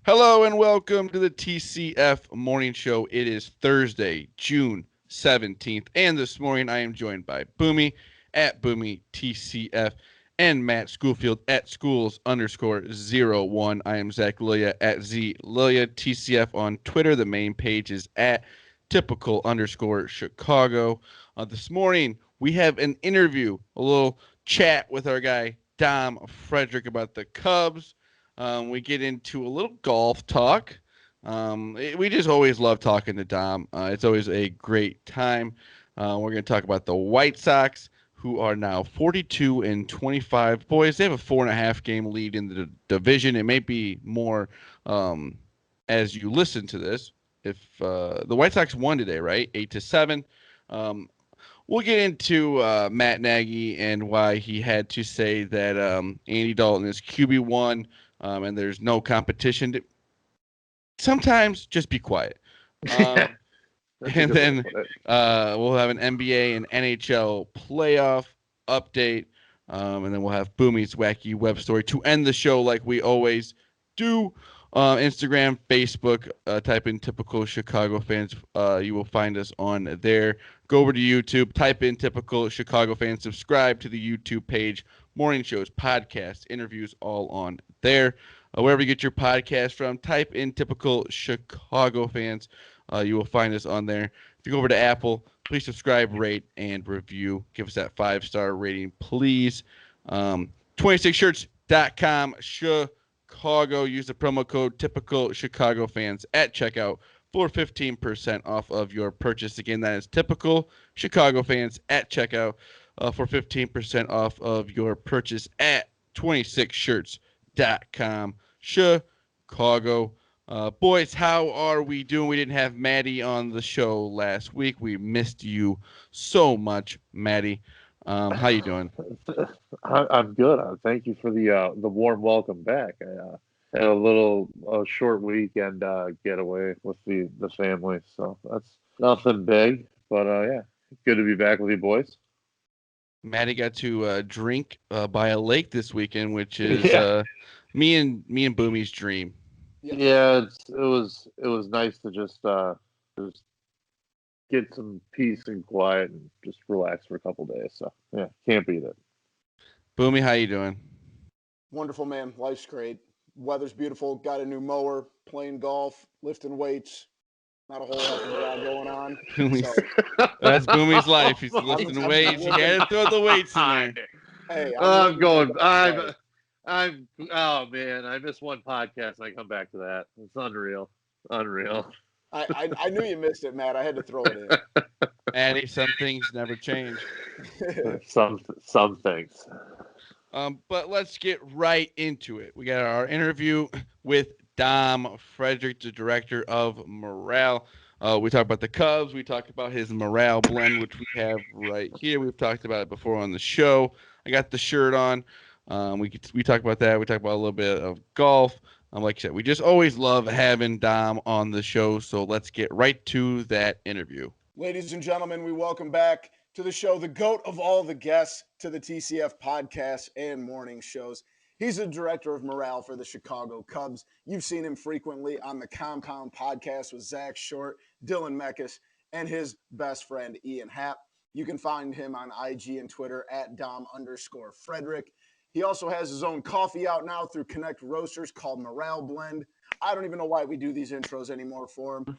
Hello and welcome to the TCF Morning Show. It is Thursday, June 17th, and this morning I am joined by Boomy at Boomy TCF and Matt Schoolfield at schools_01. I am Zach Lilia at ZLilia TCF on Twitter. The main page is at typical_Chicago. This morning we have an interview, a little chat with our guy DOM Frederic about the Cubs. We get into a little golf talk. We just always love talking to Dom. It's always a great time. We're going to talk about the White Sox, who are now 42-25. Boys, they have a 4.5 game lead in the division. It may be more as you listen to this. If the White Sox won today, right? 8-7. We'll get into Matt Nagy and why he had to say that Andy Dalton is QB1. And there's no competition. Sometimes just be quiet. And then we'll have an NBA and NHL playoff update. And then we'll have Boomys Wacky Web Story to end the show like we always do. Instagram, Facebook, type in Typical Chicago Fans. You will find us on there. Go over to YouTube, type in Typical Chicago Fans. Subscribe to the YouTube page. Morning shows, podcasts, interviews, all on there. Wherever you get your podcast from, type in Typical Chicago Fans. You will find us on there. If you go over to Apple, please subscribe, rate, and review. Give us that 5-star rating, please. 26shirts.com, Chicago. Use the promo code Typical Chicago Fans at checkout for 15% off of your purchase. Again, that is Typical Chicago Fans at checkout for 15% off of your purchase at 26shirts.com, Chicago. Boys, how are we doing? We didn't have Matty on the show last week. We missed you so much, Matty. How you doing? I'm good. Thank you for the warm welcome back. I had a short weekend getaway with the family, so that's nothing big. But yeah, good to be back with you boys. Matty got to drink by a lake this weekend, which is me and Boomy's dream. Yeah, it was nice to just get some peace and quiet and just relax for a couple days. So yeah, can't beat it. Boomy, how you doing? Wonderful, man. Life's great. Weather's beautiful. Got a new mower. Playing golf. Lifting weights. Not a whole heck of a lot going on. That's Boomy's life. He's lifting weights. You gotta throw the weights in there. Hey, I'm oh man, I missed one podcast and I come back to that. It's unreal. I knew you missed it, Matt. I had to throw it in. Matty, some things never change. Some things. But let's get right into it. We got our interview with DOM Frederic, the director of morale. We talked about the Cubs. We talked about his morale blend, which we have right here. We've talked about it before on the show. I got the shirt on. We talked about that. We talked about a little bit of golf. Like I said, we just always love having Dom on the show. So let's get right to that interview. Ladies and gentlemen, we welcome back to the show the GOAT of all the guests to the TCF podcast and morning shows. He's the director of morale for the Chicago Cubs. You've seen him frequently on the Compound podcast with Zach Short, Dylan Meckes, and his best friend, Ian Happ. You can find him on IG and Twitter at Dom_Frederic. He also has his own coffee out now through Connect Roasters called Morale Blend. I don't even know why we do these intros anymore for him.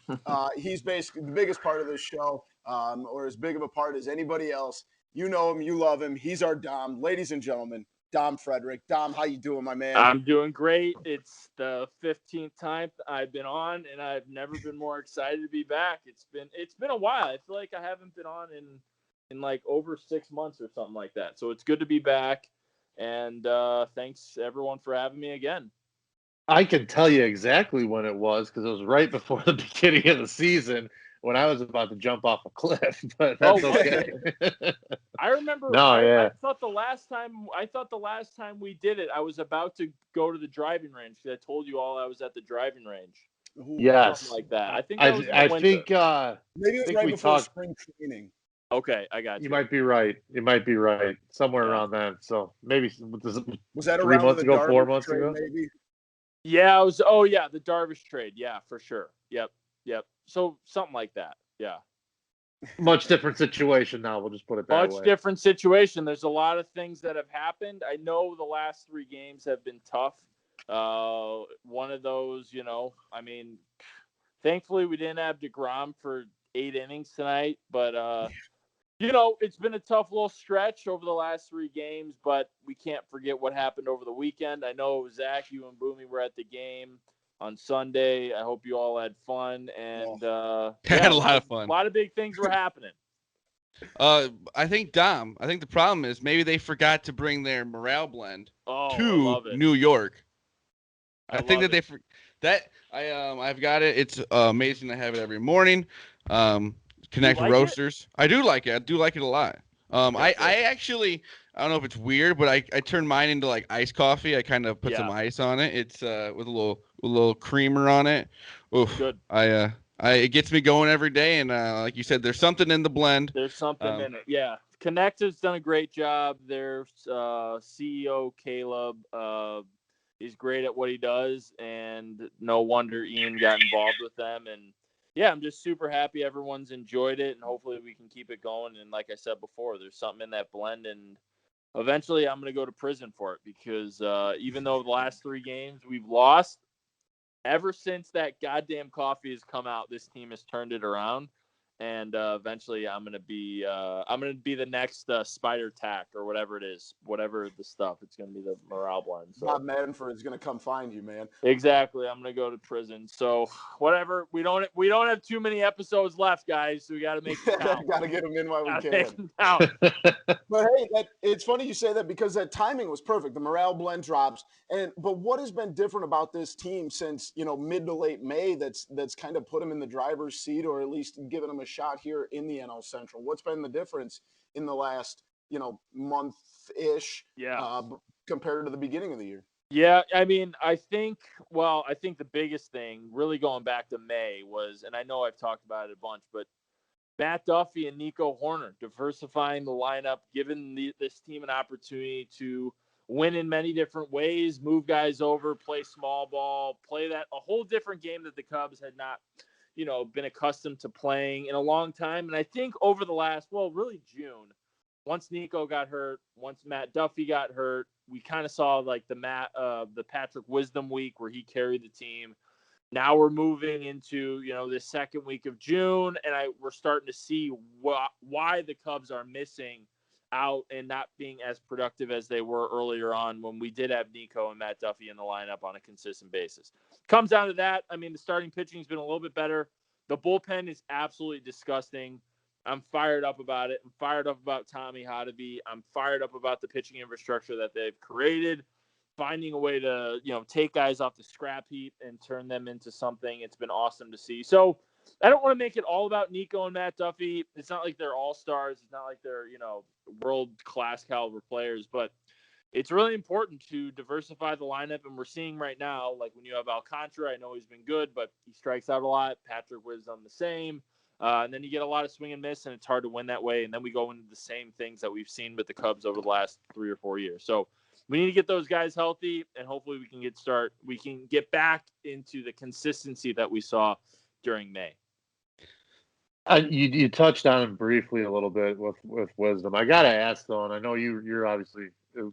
He's basically the biggest part of this show, or as big of a part as anybody else. You know him, you love him. He's our Dom. Ladies and gentlemen, DOM Frederic. Dom, how you doing, my man? I'm doing great. It's the 15th time I've been on, and I've never been more excited to be back. It's been a while. I feel like I haven't been on in like over 6 months or something like that. So it's good to be back, and thanks everyone for having me again. I can tell you exactly when it was because it was right before the beginning of the season when I was about to jump off a cliff. But that's okay. I remember. I thought the last time we did it, I was about to go to the driving range because I told you all I was at the driving range. Yes, something like that. I think maybe it was right before spring training. Okay, I got you. You might be right. Somewhere around then. So maybe was that 3 months ago, 4 months ago? Maybe. Yeah, the Darvish trade. Yeah, for sure. Yep. So something like that. Yeah. Much different situation now. We'll just put it that way. Much different situation. There's a lot of things that have happened. I know the last 3 games have been tough. One of those, thankfully we didn't have DeGrom for 8 innings tonight, but it's been a tough little stretch over the last 3 games, but we can't forget what happened over the weekend. I know, Zach, you and Boomy were at the game on Sunday. I hope you all had fun. And had a lot of fun. A lot of big things were happening. I think the problem is maybe they forgot to bring their morale blend to New York. I think that I've got it. It's amazing to have it every morning. Connect Roasters. I do like it. I do like it a lot. I actually, I don't know if it's weird, but I turned mine into like iced coffee. I kind of put some ice on it. It's with a little creamer on it. Oof. Good. It gets me going every day, and like you said, there's something in the blend. There's something in it. Yeah. Connect has done a great job. Their CEO Caleb is great at what he does, and no wonder Ian got involved with them. And yeah, I'm just super happy everyone's enjoyed it, and hopefully we can keep it going. And like I said before, there's something in that blend, and eventually I'm going to go to prison for it because even though the last 3 games we've lost, ever since that goddamn coffee has come out, this team has turned it around. And eventually I'm going to be the next Spider Tack or whatever it is, whatever the stuff. It's going to be the morale blend. So Bob Manford is going to come find you, man. Exactly. I'm going to go to prison. So whatever. We don't have too many episodes left, guys. So we got to make it count. Got to get them in while we can. But hey, it's funny you say that because that timing was perfect. The morale blend drops, but what has been different about this team since mid to late May that's kind of put them in the driver's seat, or at least given them a shot here in the NL Central? What's been the difference in the last month-ish compared to the beginning of the year? Yeah, I think the biggest thing really going back to May was, and I know I've talked about it a bunch, but Matt Duffy and Nico Horner diversifying the lineup, giving this team an opportunity to win in many different ways, move guys over, play small ball, play that a whole different game that the Cubs had not been accustomed to playing in a long time. And I think over the last, really June, once Nico got hurt, once Matt Duffy got hurt, we kind of saw like the Patrick Wisdom week where he carried the team. Now we're moving into, the second week of June, and we're starting to see why the Cubs are missing out and not being as productive as they were earlier on when we did have Nico and Matt Duffy in the lineup on a consistent basis. Comes down to that. The starting pitching has been a little bit better. The bullpen is absolutely disgusting. I'm fired up about it. I'm fired up about Tommy Hotovy. I'm fired up about the pitching infrastructure that they've created, finding a way to, take guys off the scrap heap and turn them into something. It's been awesome to see. So I don't want to make it all about Nico and Matt Duffy. It's not like they're all-stars. It's not like they're, world-class caliber players, but it's really important to diversify the lineup. And we're seeing right now, like when you have Alcantara, I know he's been good, but he strikes out a lot. Patrick Wisdom the same. And then you get a lot of swing and miss, and it's hard to win that way. And then we go into the same things that we've seen with the Cubs over the last 3 or 4 years. So we need to get those guys healthy, and hopefully we can get back into the consistency that we saw during May. You touched on it briefly a little bit with Wisdom. I got to ask, though, and I know you're obviously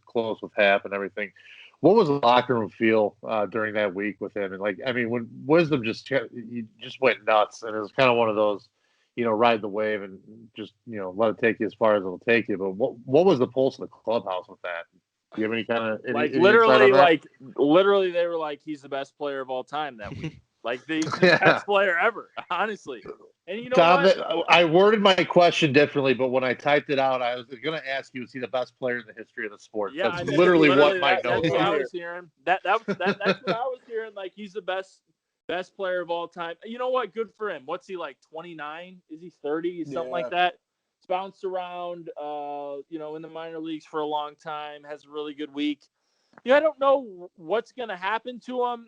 close with Hap and everything. What was the locker room feel during that week with him? And when Wisdom just went nuts, and it was kind of one of those, ride the wave and just, let it take you as far as it'll take you. But what was the pulse of the clubhouse with that? Do you have any kind of literally they were like, he's the best player of all time that week. The best player ever, honestly. And you know Tom, what? I worded my question differently, but when I typed it out, I was going to ask you, is he the best player in the history of the sport? Yeah, that's literally what my notes That's what are. I was hearing. That's what I was hearing. He's the best player of all time. You know what? Good for him. What's he, 29? Is he 30? Something like that. He's bounced around, in the minor leagues for a long time. Has a really good week. I don't know what's going to happen to him.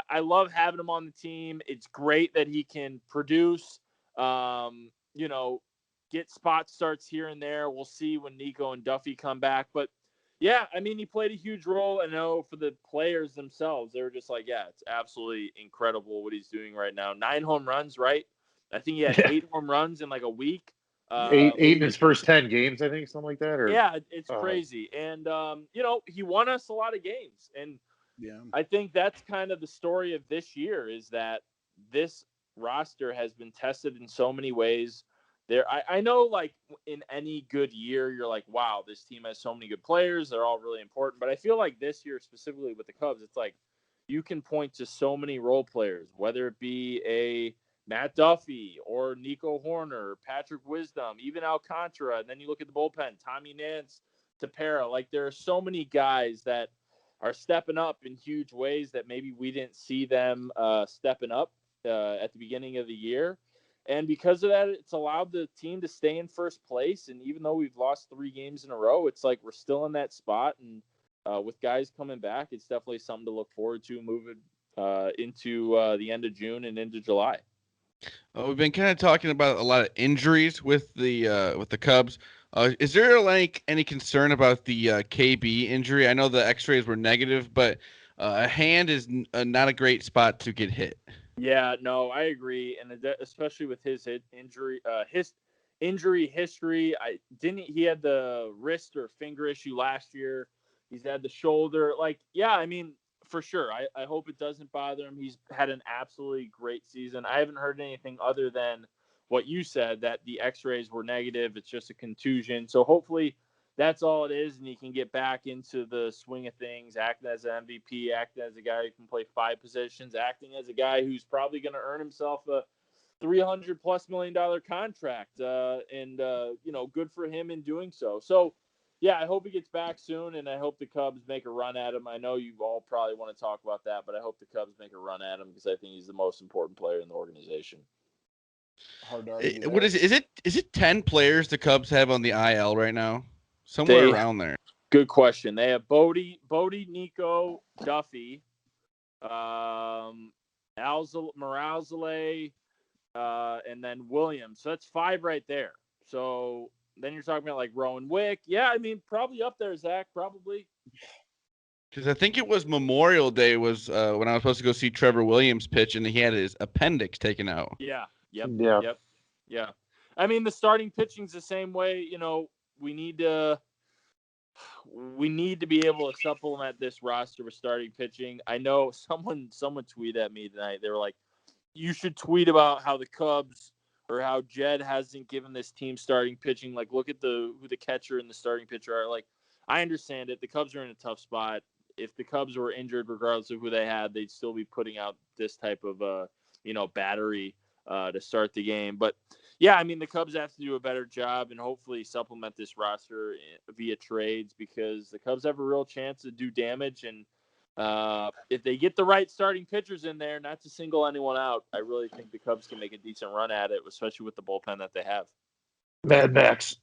I love having him on the team. It's great that he can produce, get spot starts here and there. We'll see when Nico and Duffy come back. But, Yeah, I mean, he played a huge role. I know for the players themselves, they were just like, yeah, it's absolutely incredible what he's doing right now. 9 home runs, right? I think he had 8 home runs in like a week. Eight in his first 10 games, I think, something like that. Or Yeah, it's crazy. And, he won us a lot of games. And I think that's kind of the story of this year is that this roster has been tested in so many ways. I know, like, in any good year, you're like, wow, this team has so many good players. They're all really important. But I feel like this year, specifically with the Cubs, it's like you can point to so many role players, whether it be a Matt Duffy or Nico Horner, Patrick Wisdom, even Alcantara. And then you look at the bullpen, Tommy Nance, Tepera. Like, there are so many guys that are stepping up in huge ways that maybe we didn't see them stepping up at the beginning of the year. And because of that, it's allowed the team to stay in first place. And even though we've lost 3 games in a row, it's like we're still in that spot. And with guys coming back, it's definitely something to look forward to moving into the end of June and into July. We've been kind of talking about a lot of injuries with the Cubs. Is there like any concern about the KB injury? I know the X-rays were negative, but a hand is not a great spot to get hit. Yeah, no, I agree, and especially with his injury history. He had the wrist or finger issue last year. He's had the shoulder. Like, yeah, I mean, for sure. I hope it doesn't bother him. He's had an absolutely great season. I haven't heard anything other than what you said, that the X-rays were negative. It's just a contusion. So hopefully that's all it is, and he can get back into the swing of things, acting as an MVP, acting as a guy who can play 5 positions, acting as a guy who's probably going to earn himself a $300+ million contract. Good for him in doing so. So, yeah, I hope he gets back soon, and I hope the Cubs make a run at him. I know you all probably want to talk about that, but I hope the Cubs make a run at him because I think he's the most important player in the organization. Hard to argue. What is it? Is it 10 players the Cubs have on the IL right now? Somewhere around there. Good question. They have Bodie, Nico, Duffy, Moralzale, and then Williams. So that's 5 right there. So then you're talking about like Rowan Wick. Yeah, I mean, probably up there, Zach, probably. Because I think it was Memorial Day was when I was supposed to go see Trevor Williams pitch, and he had his appendix taken out. Yeah. Yep. Yeah. Yep. Yeah. I mean, the starting pitching's the same way. We need to be able to supplement this roster with starting pitching. I know someone tweeted at me tonight. They were like, you should tweet about how the Cubs or how Jed hasn't given this team starting pitching. Like, look at who the catcher and the starting pitcher are. Like, I understand it. The Cubs are in a tough spot. If the Cubs were injured, regardless of who they had, they'd still be putting out this type of battery to start the game. But yeah, I mean, the Cubs have to do a better job and hopefully supplement this roster via trades, because the Cubs have a real chance to do damage. And if they get the right starting pitchers in there, not to single anyone out, I really think the Cubs can make a decent run at it, especially with the bullpen that they have. Mad Max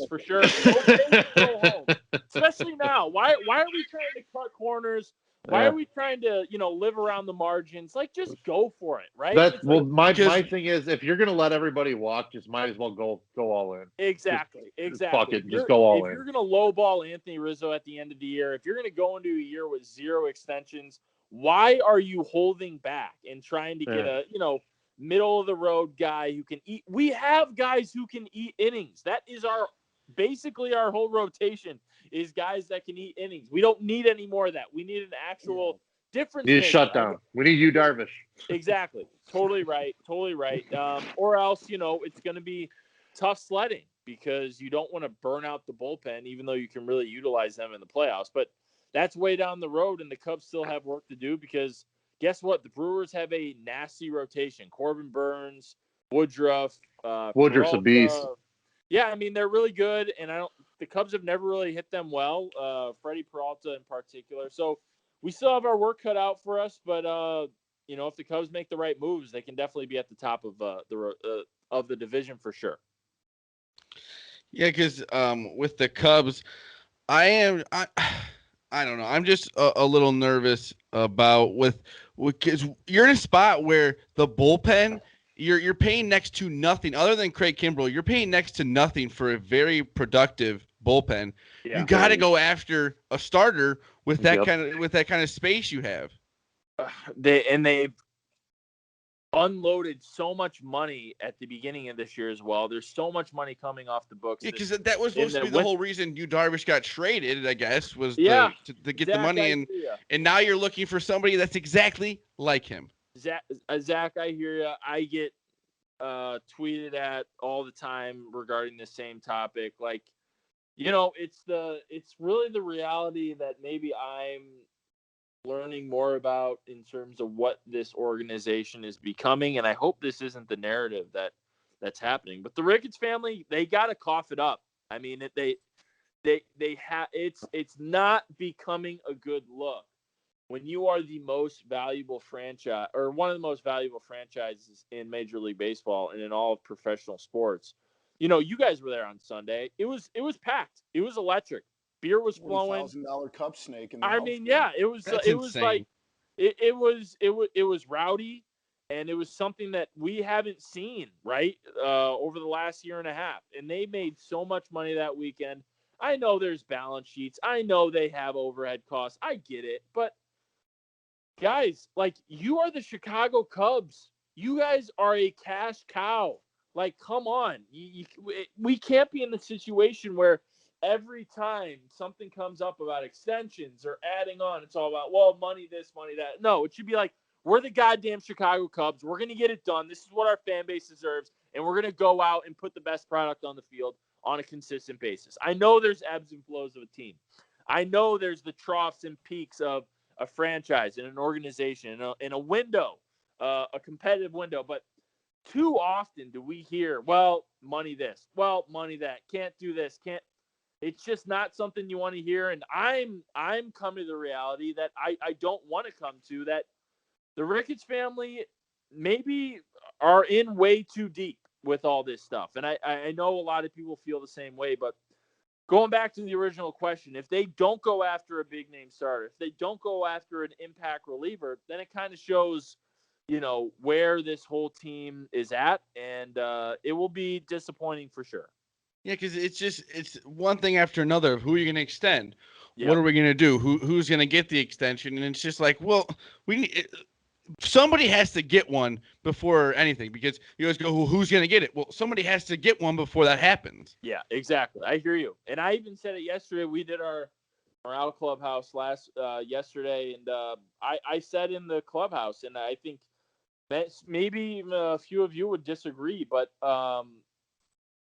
for sure. Go home. Especially now. Why are we trying to cut corners? Why are we trying to, live around the margins? Like, just go for it, right? My thing is, if you're gonna let everybody walk, just might as well go all in. Exactly. Fuck it, just go all in. If you're gonna lowball Anthony Rizzo at the end of the year, if you're gonna go into a year with 0 extensions, why are you holding back and trying to get a middle of the road guy who can eat? We have guys who can eat innings. That is basically our whole rotation is guys that can eat innings. We don't need any more of that. We need an actual difference. We need a shutdown. We need you, Darvish. Exactly. Totally right. Or else, it's going to be tough sledding because you don't want to burn out the bullpen, even though you can really utilize them in the playoffs. But that's way down the road, and the Cubs still have work to do because guess what? The Brewers have a nasty rotation. Corbin Burns, Woodruff. Woodruff's a beast. Yeah, I mean, they're really good, and the Cubs have never really hit them well, Freddie Peralta in particular. So we still have our work cut out for us, but, if the Cubs make the right moves, they can definitely be at the top of the division for sure. Yeah, because with the Cubs, I don't know. I'm just a little nervous about because you're in a spot where the bullpen – You're paying next to nothing other than Craig Kimbrell. You're paying next to nothing for a very productive bullpen. Yeah. You got to go after a starter with that Yep. kind of space you have. They've unloaded so much money at the beginning of this year as well. There's so much money coming off the books. Yeah, because that was supposed to be the whole reason Yu Darvish got traded, I guess, was to get Zach, the money in. And now you're looking for somebody that's exactly like him. Zach, I hear you. I get tweeted at all the time regarding the same topic. Like, it's really the reality that maybe I'm learning more about in terms of what this organization is becoming, and I hope this isn't the narrative that's happening. But the Ricketts family, they got to cough it up. I mean, it's not becoming a good look when you are the most valuable franchise, or one of the most valuable franchises in Major League Baseball and in all of professional sports. You guys were there on Sunday. It was packed. It was electric. Beer was flowing. $40,000 cup snake. I mean, yeah, it was. That's it was insane. like it was rowdy, and it was something that we haven't seen over the last year and a half. And they made so much money that weekend. I know there's balance sheets. I know they have overhead costs. I get it, but guys, like, you are the Chicago Cubs. You guys are a cash cow. Like, come on, we can't be in the situation where every time something comes up about extensions or adding on, it's all about, well, money this, money that. No, it should be like, we're the goddamn Chicago Cubs. We're going to get it done. This is what our fan base deserves, and we're going to go out and put the best product on the field on a consistent basis. I know there's ebbs and flows of a team. I know there's the troughs and peaks of a franchise and an organization in a window, a competitive window. But too often do we hear, well, money this, well, money that, can't do this, can't. It's just not something you want to hear. And I'm coming to the reality that I don't want to come to, that the Ricketts family maybe are in way too deep with all this stuff. And I know a lot of people feel the same way, but going back to the original question, if they don't go after a big name starter, if they don't go after an impact reliever, then it kind of shows, where this whole team is at. And it will be disappointing for sure. Yeah, because it's one thing after another of who are you going to extend? Yep. What are we going to do? Who's going to get the extension? And it's just like, well, somebody has to get one before anything, because you always go, well, who's going to get it? Well, somebody has to get one before that happens. Yeah, exactly. I hear you. And I even said it yesterday. We did our out clubhouse yesterday, and I said in the clubhouse, and I think that maybe a few of you would disagree, but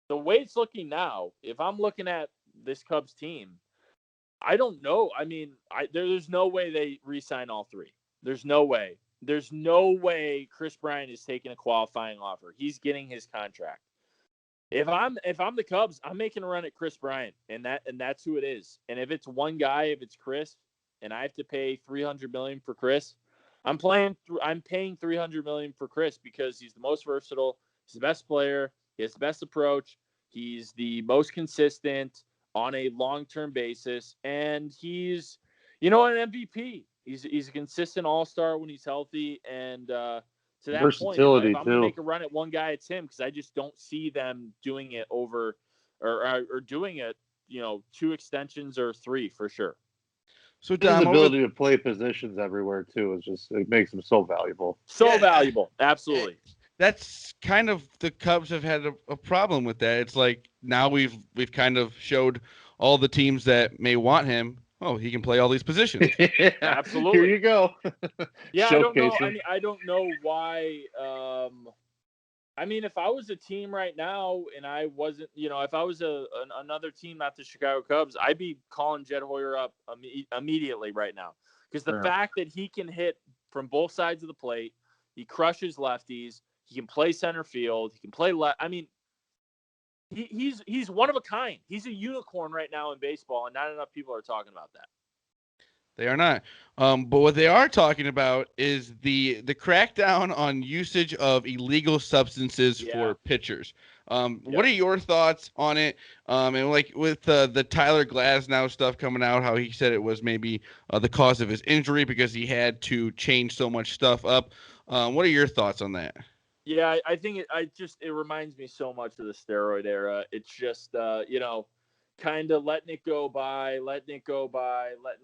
the way it's looking now, if I'm looking at this Cubs team, I don't know. I mean, there's no way they re-sign all three. There's no way. There's no way Chris Bryant is taking a qualifying offer. He's getting his contract. If I'm the Cubs, I'm making a run at Chris Bryant, and that's who it is. And if it's one guy, if it's Chris, and I have to pay $300 million for Chris, I'm paying $300 million for Chris, because he's the most versatile. He's the best player. He has the best approach. He's the most consistent on a long-term basis, and he's, an MVP. He's a consistent all-star when he's healthy, and to that versatility point, if I'm going to too. make a run at one guy, it's him, because I just don't see them doing it over or doing it, 2 extensions or 3 for sure. So his ability to play positions everywhere too it makes him so valuable. Valuable, absolutely. That's kind of, the Cubs have had a problem with that. It's like, now we've kind of showed all the teams that may want him, oh, he can play all these positions. Yeah, absolutely. Here you go. Yeah, I don't know. I mean, I don't know why. I mean, if I was a team right now and I wasn't, if I was another team, not the Chicago Cubs, I'd be calling Jed Hoyer up immediately right now, because the fact that he can hit from both sides of the plate, he crushes lefties, he can play center field, he can play left. I mean, he's one of a kind. He's a unicorn right now in baseball, and not enough people are talking about that. They are not. But what they are talking about is the crackdown on usage of illegal substances for pitchers. What are your thoughts on it? And like with the Tyler Glasnow stuff coming out, how he said it was maybe the cause of his injury because he had to change so much stuff up. What are your thoughts on that? Yeah, I think it reminds me so much of the steroid era. It's just, kind of letting it go by, letting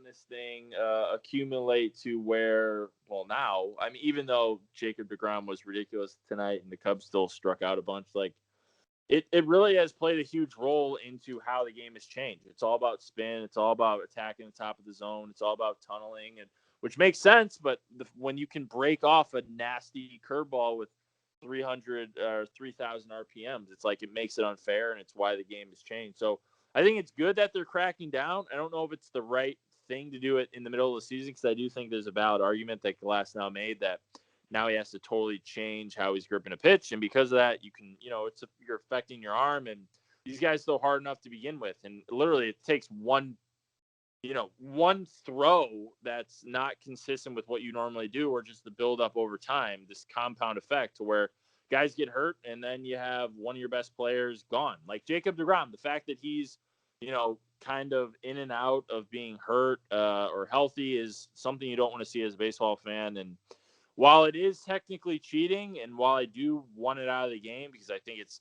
this thing accumulate to where, well, now, I mean, even though Jacob deGrom was ridiculous tonight and the Cubs still struck out a bunch, like, it really has played a huge role into how the game has changed. It's all about spin. It's all about attacking the top of the zone. It's all about tunneling, and which makes sense. But when you can break off a nasty curveball with 300 or 3,000 RPMs, it's like it makes it unfair, and it's why the game has changed. So I think it's good that they're cracking down. I don't know if it's the right thing to do it in the middle of the season, because I do think there's a valid argument that Glass now made that now he has to totally change how he's gripping a pitch. And because of that, you can, you're affecting your arm, and these guys throw hard enough to begin with. And literally it takes one throw that's not consistent with what you normally do, or just the build up over time, this compound effect to where guys get hurt. And then you have one of your best players gone, like Jacob deGrom. The fact that he's, kind of in and out of being hurt or healthy is something you don't want to see as a baseball fan. And while it is technically cheating, and while I do want it out of the game because I think it's,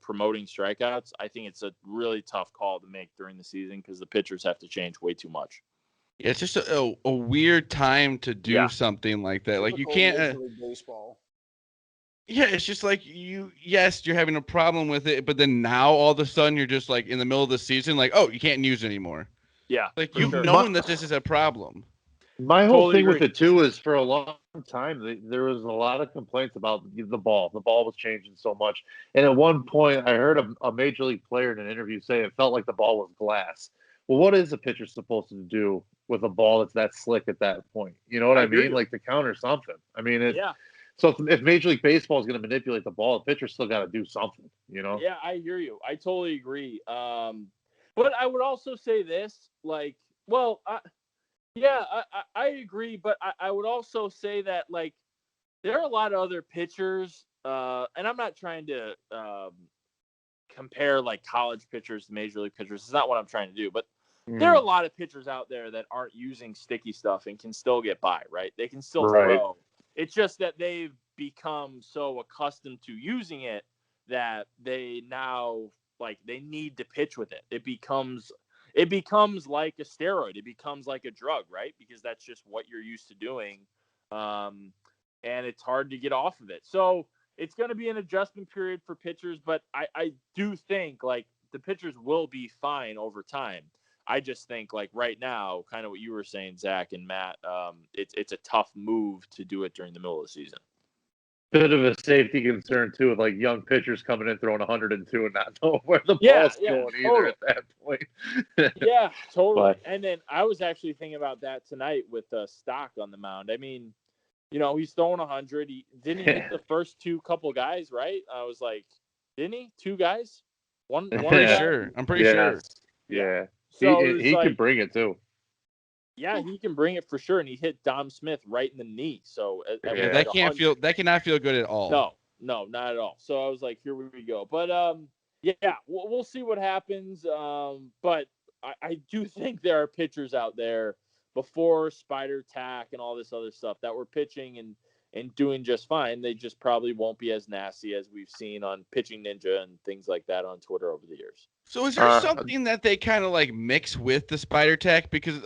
promoting strikeouts, I think it's a really tough call to make during the season because the pitchers have to change way too much. Yeah, it's just a weird time to do something like that. Like, you can't. Major League Baseball. Yeah, it's just like yes, you're having a problem with it, but then now all of a sudden you're just like in the middle of the season, like, oh, you can't use it anymore. Yeah. Like, you've known that this is a problem. My whole thing with it too is, for a long time there was a lot of complaints about the ball. The ball was changing so much, and at one point I heard a major league player in an interview say it felt like the ball was glass. Well, what is a pitcher supposed to do with a ball that's that slick at that point? You know what I mean? Like, to counter something. I mean, So if Major League Baseball is going to manipulate the ball, the pitcher's still got to do something, Yeah, I hear you. I totally agree. But I would also say this, like, well, I agree, but I would also say that, like, there are a lot of other pitchers, and I'm not trying to compare, like, college pitchers to Major League pitchers. It's not what I'm trying to do, but there are a lot of pitchers out there that aren't using sticky stuff and can still get by, right? They can still throw. It's just that they've become so accustomed to using it that they now, like, they need to pitch with it. It becomes like a steroid. It becomes like a drug, right? Because that's just what you're used to doing. And it's hard to get off of it. So it's going to be an adjustment period for pitchers, but I do think, like, the pitchers will be fine over time. I just think, like, right now, kind of what you were saying, Zach and Matt, it's a tough move to do it during the middle of the season. Bit of a safety concern too, with, like, young pitchers coming in throwing 102 and not knowing where the ball's going either at that point. Yeah, totally. And then I was actually thinking about that tonight with Stock on the mound. I mean, he's throwing 100. He didn't hit the first couple guys, right? I was like, didn't he? 2 guys? One. I'm pretty sure. Yeah. So he can bring it too. Yeah, he can bring it for sure, and he hit Dom Smith right in the knee. So that cannot feel good at all. No, not at all. So I was like, here we go. But we'll see what happens. But I do think there are pitchers out there before Spider Tack and all this other stuff that were pitching and doing just fine. They just probably won't be as nasty as we've seen on Pitching Ninja and things like that on Twitter over the years. So is there something that they kind of, like, mix with the Spider Tack? Because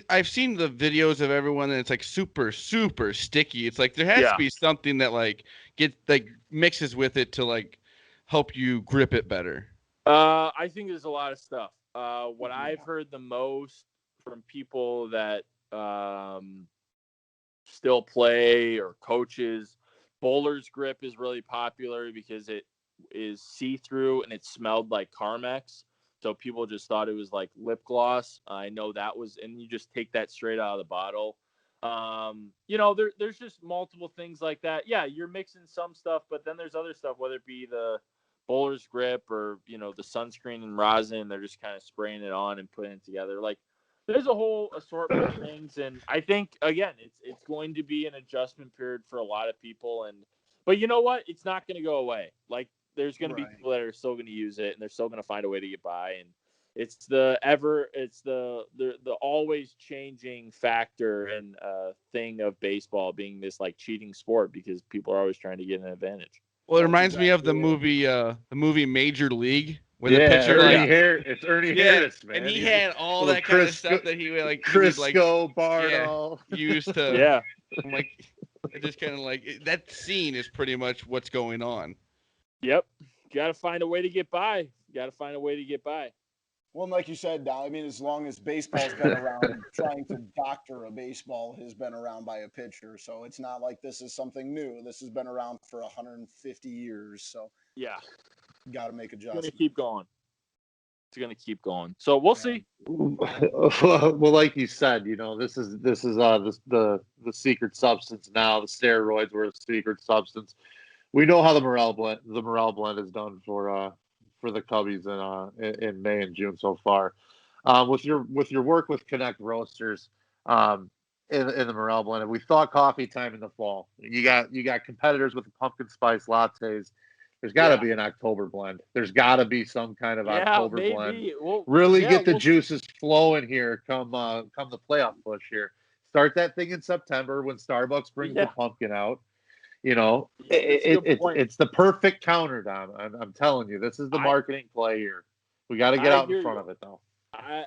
I've seen the videos of everyone, and it's, like, super, super sticky. It's like there has to be something that, like, mixes with it to, like, help you grip it better. I think there's a lot of stuff. What I've heard the most from people that still play or coaches, bowler's grip is really popular because it is see-through and it smelled like Carmex, so people just thought it was like lip gloss. I know that was, and you just take that straight out of the bottle. There's just multiple things like that. Yeah, you're mixing some stuff, but then there's other stuff, whether it be the bowler's grip or the sunscreen and rosin. They're just kind of spraying it on and putting it together. Like, there's a whole assortment of things, and I think, again, it's going to be an adjustment period for a lot of people. But you know what? It's not going to go away. Like, there's going to be people that are still going to use it, and they're still going to find a way to get by. And it's the always changing factor and thing of baseball being this, like, cheating sport, because people are always trying to get an advantage. Well, it reminds me of the movie Major League, With a picture it's Ernie Harris, man. And he had all little that kind of stuff that he would like Crisco, Bardo. Used to. Yeah. I'm like, it just kind of like that scene is pretty much what's going on. Yep. Got to find a way to get by. Well, and like you said, Don, I mean, as long as baseball's been around, trying to doctor a baseball has been around by a pitcher. So it's not like this is something new. This has been around for 150 years. So yeah, got to make adjustments. It's going to keep going. So we'll see. Well, like you said, this is the secret substance now. The steroids were a secret substance. We know how the morale blend is done for the Cubbies in May and June so far. With your work with Connect Roasters in the morale blend, we thought coffee time in the fall. You got competitors with the pumpkin spice lattes. There's got to be an October blend. There's got to be some kind of October blend. Really get the juices flowing here come the playoff push here. Start that thing in September when Starbucks brings the pumpkin out. It's the perfect counter, Dom. I'm telling you, this is the marketing play here. We got to get out in front of it, though. I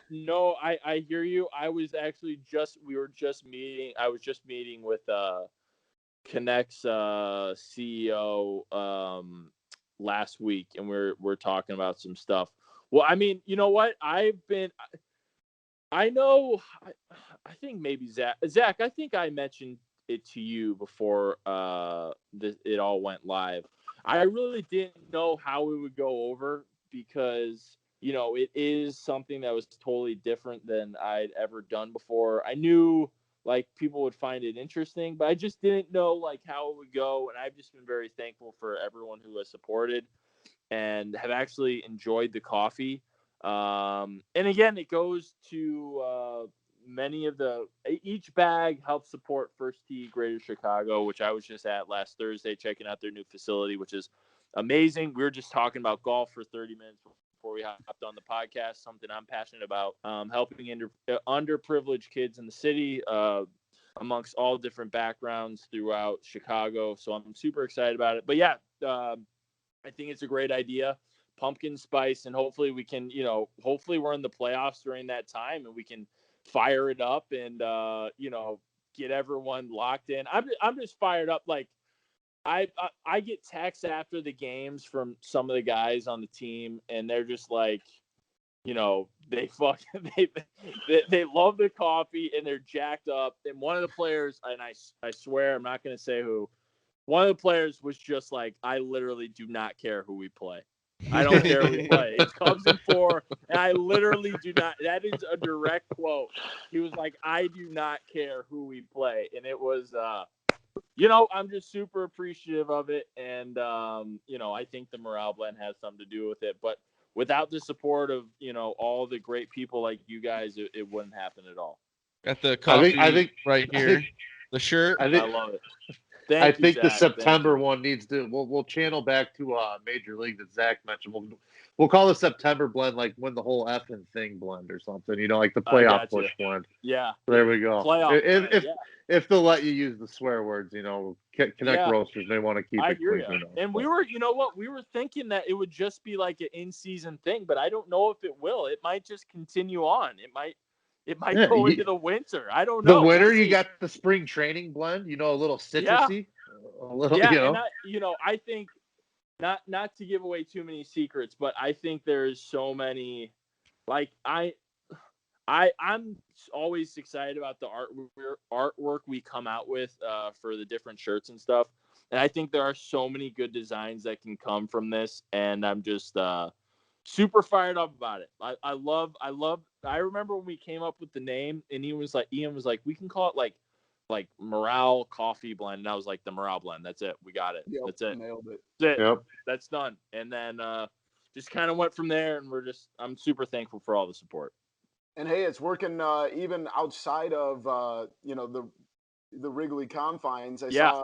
hear you. I was just meeting with Connect's CEO last week, and we're talking about some stuff. Well, I mean, you know what? I think maybe Zach, I think I mentioned it to you before it all went live. I really didn't know how it would go over because, it is something that was totally different than I'd ever done before. I knew like people would find it interesting, but I just didn't know like how it would go. And I've just been very thankful for everyone who has supported and have actually enjoyed the coffee. And again, it goes to each bag helps support First Tee Greater Chicago, which I was just at last Thursday, checking out their new facility, which is amazing. We were just talking about golf for 30 minutes before we hopped on the podcast, something I'm passionate about, helping underprivileged kids in the city, amongst all different backgrounds throughout Chicago. So I'm super excited about it. But yeah, I think it's a great idea. Pumpkin spice, and hopefully we can, hopefully we're in the playoffs during that time and we can fire it up and get everyone locked in. I'm just fired up. Like I get texts after the games from some of the guys on the team, and they're just like, they love the coffee and they're jacked up. And one of the players, and I swear I'm not going to say who, one of the players was just like, I literally do not care who we play. I don't care who we play. It's Cubs in 4, and I literally do not. That is a direct quote. He was like, I do not care who we play. And it was, I'm just super appreciative of it. And, I think the morale blend has something to do with it. But without the support of, all the great people like you guys, it wouldn't happen at all. Got the coffee I think right here. The shirt. I love it. I think the September one needs to. We'll channel back to Major League that Zach mentioned. We'll call the September blend like when the whole effing thing blend or something. Like the playoff push blend. Yeah. There we go. Playoff. If they'll let you use the swear words, Connect Roasters may want to keep it clean. And we were, we were thinking that it would just be like an in-season thing, but I don't know if it will. It might just continue on. It might go into the winter. I don't know. The winter, you got the spring training blend. A little citrusy. A little, And I think not to give away too many secrets, but I think there's so many. Like I'm always excited about the artwork we come out with for the different shirts and stuff, and I think there are so many good designs that can come from this, and I'm just super fired up about it. I remember when we came up with the name, and Ian was like, we can call it like Morale Coffee Blend, and I was like, the Morale Blend. That's it. We got it. Yep, that's it. Nailed it. That's it. Yep. That's done. And then just kind of went from there, and I'm super thankful for all the support. And hey, it's working even outside of the Wrigley confines. I saw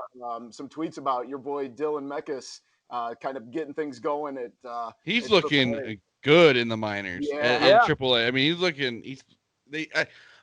some tweets about your boy Dylan Meckes kind of getting things going at he's looking AAA. Good in the minors at AAA. I mean,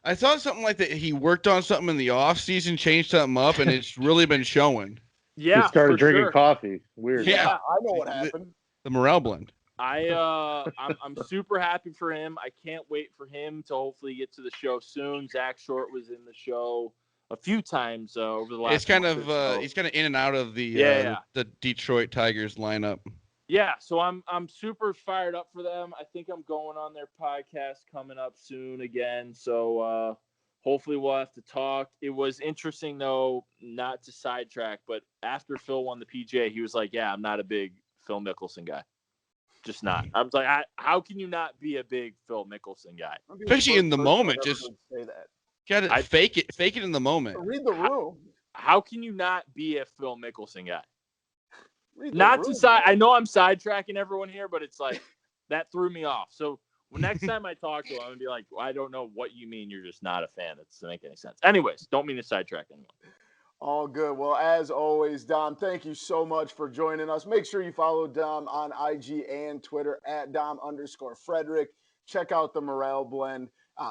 I saw something like that. He worked on something in the off season, changed something up, and it's really been showing. Yeah, he started drinking coffee. Weird. Yeah, I know what happened. The morale blend. I'm super happy for him. I can't wait for him to hopefully get to the show soon. Zach Short was in the show a few times over the last. It's kind month of or so. he's kind of in and out of the Yeah. the Detroit Tigers lineup. Yeah, so I'm super fired up for them. I think I'm going on their podcast coming up soon again. So hopefully we'll have to talk. It was interesting though, not to sidetrack, but after Phil won the PGA, he was like, "Yeah, I'm not a big Phil Mickelson guy. Just not." I was like, "How can you not be a big Phil Mickelson guy?" Especially in the moment, just say that. gotta fake it in the moment. Read the room. How can you not be a Phil Mickelson guy? Not to side. I know I'm sidetracking everyone here, but it's like that threw me off. So next time I talk to him, I'm gonna be like, I don't know what you mean. You're just not a fan. That doesn't make any sense. Anyways, don't mean to sidetrack anyone. All good. Well, as always, Dom, thank you so much for joining us. Make sure you follow Dom on IG and Twitter at Dom_Frederic. Check out the Morale blend.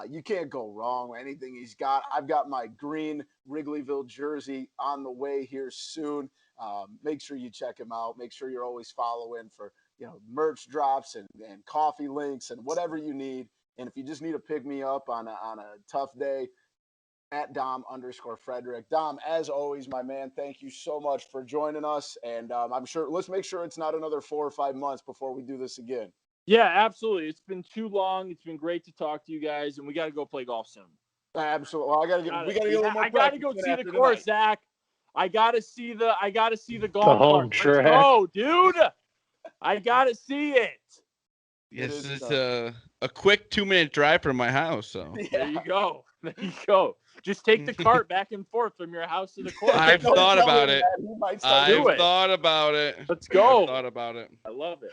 You can't go wrong with anything he's got. I've got my green Wrigleyville jersey on the way here soon. Make sure you check him out. Make sure you're always following for merch drops and coffee links and whatever you need. And if you just need to pick me up on a tough day, at Dom_Frederic. Dom, as always, my man, thank you so much for joining us. And I'm sure let's make sure it's not another 4 or 5 months before we do this again. Yeah, absolutely. It's been too long. It's been great to talk to you guys, and we got to go play golf soon. Absolutely. Well, we got to get a little more. I got to go see the course, Zach. I got to see the golf The home course. track. Let's go, dude. I got to see it. Yes, it's a quick 2-minute drive from my house. So There you go. There you go. Just take the cart back and forth from your house to the course. I've thought about it. I've thought about it. Let's go. I've thought about it. I love it.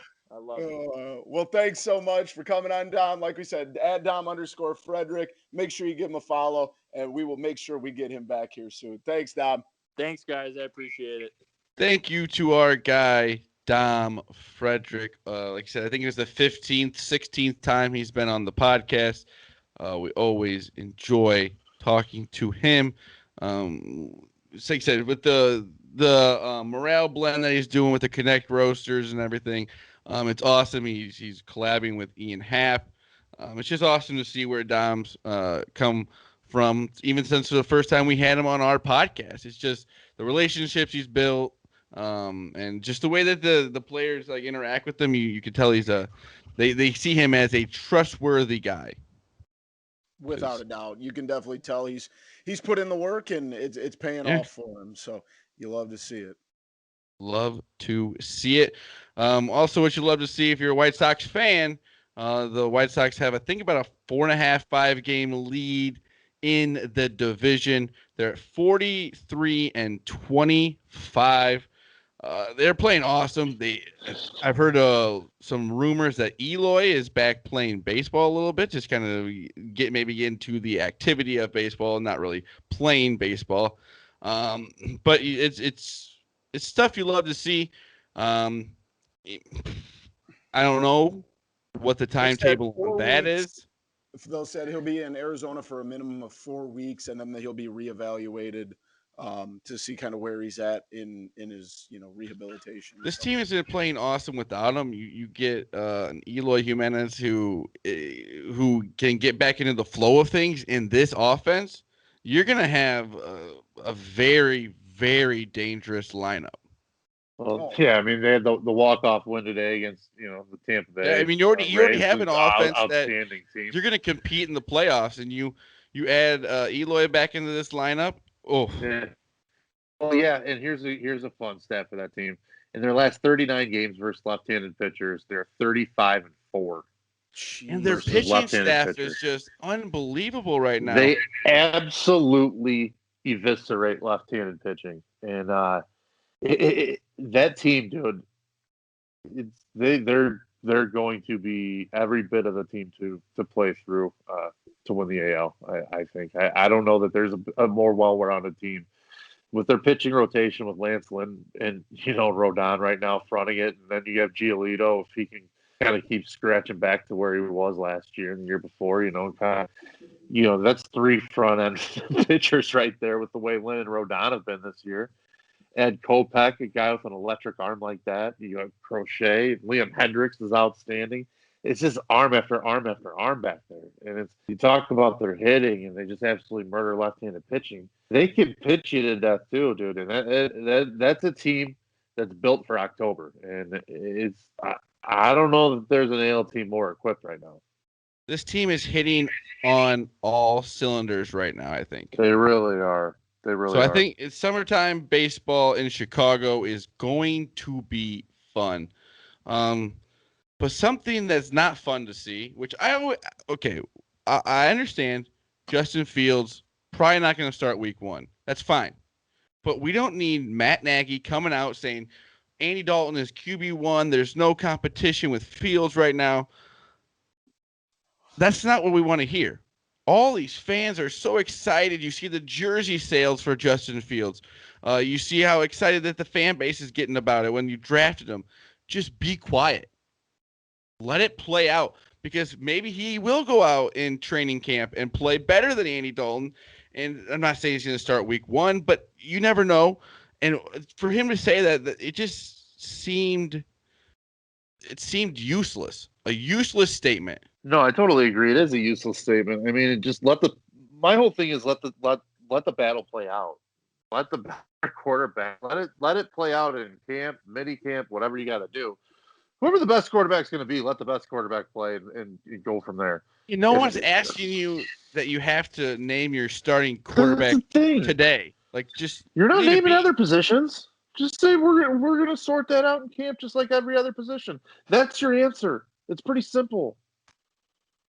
Well, thanks so much for coming on, Dom. Like we said, at Dom_Frederic. Make sure you give him a follow, and we will make sure we get him back here soon. Thanks, Dom. Thanks, guys. I appreciate it. Thank you to our guy, Dom Frederic. Like I said, I think it was the 15th, 16th time he's been on the podcast. We always enjoy talking to him. Like I said, with the morale blend that he's doing with the Connect roasters and everything, it's awesome. He's collabing with Ian Happ. It's just awesome to see where Dom's come from, even since the first time we had him on our podcast. It's just the relationships he's built, and just the way that the players like interact with him. You can tell they see him as a trustworthy guy. Without a doubt, you can definitely tell he's put in the work, and it's paying off for him. So you love to see it. Love to see it. Also, what you love to see if you're a White Sox fan, the White Sox have, I think, about a 4.5-5 game lead in the division. They're at 43-25. They're playing awesome. I've heard some rumors that Eloy is back playing baseball a little bit, just kind of get into the activity of baseball, not really playing baseball. But it's stuff you love to see. I don't know what the timetable on that is. Phil said he'll be in Arizona for a minimum of 4 weeks, and then he'll be reevaluated to see kind of where he's at in his rehabilitation. This team is playing awesome without him. You get an Eloy Jimenez who can get back into the flow of things in this offense. You're gonna have a very, very dangerous lineup. Well, yeah, I mean they had the walk-off win today against the Tampa Bay. Yeah, I mean you already have an offense outstanding team. You're gonna compete in the playoffs, and you add Eloy back into this lineup. Oh, yeah. Well, yeah, and here's a fun stat for that team. In their last 39 games versus left-handed pitchers, they're 35-4. And their pitching staff is just unbelievable right now. They absolutely eviscerate left-handed pitching, and that team, dude, they're going to be every bit of the team to play through to win the AL. I think I don't know that there's a more well-rounded team with their pitching rotation with Lance Lynn and Rodon right now fronting it, and then you have Giolito if he can kind of keep scratching back to where he was last year and the year before. That's 3 front end pitchers right there with the way Lynn and Rodon have been this year. Ed Kopech, a guy with an electric arm like that. You got Crochet. Liam Hendricks is outstanding. It's just arm after arm after arm back there. And it's you talk about their hitting, and they just absolutely murder left-handed pitching. They can pitch you to death too, dude. And that's a team that's built for October. And I don't know that there's an AL team more equipped right now. This team is hitting on all cylinders right now, I think. They really are. They really are. I think it's summertime baseball in Chicago is going to be fun. But something that's not fun to see, which I understand Justin Fields probably not going to start week 1. That's fine. But we don't need Matt Nagy coming out saying Andy Dalton is QB1. There's no competition with Fields right now. That's not what we want to hear. All these fans are so excited. You see the jersey sales for Justin Fields. You see how excited that the fan base is getting about it when you drafted him. Just be quiet. Let it play out, because maybe he will go out in training camp and play better than Andy Dalton. And I'm not saying he's going to start week 1, but you never know. And for him to say that it just seemed useless, a useless statement. No, I totally agree. It is a useless statement. I mean, it just my whole thing is let the battle play out. Let the quarterback let it play out in camp, mini camp, whatever you got to do. Whoever the best quarterback's going to be, let the best quarterback play and go from there. No one's asking you that you have to name your starting quarterback today. Like, just you're not naming other positions. Just say we're gonna sort that out in camp, just like every other position. That's your answer. It's pretty simple.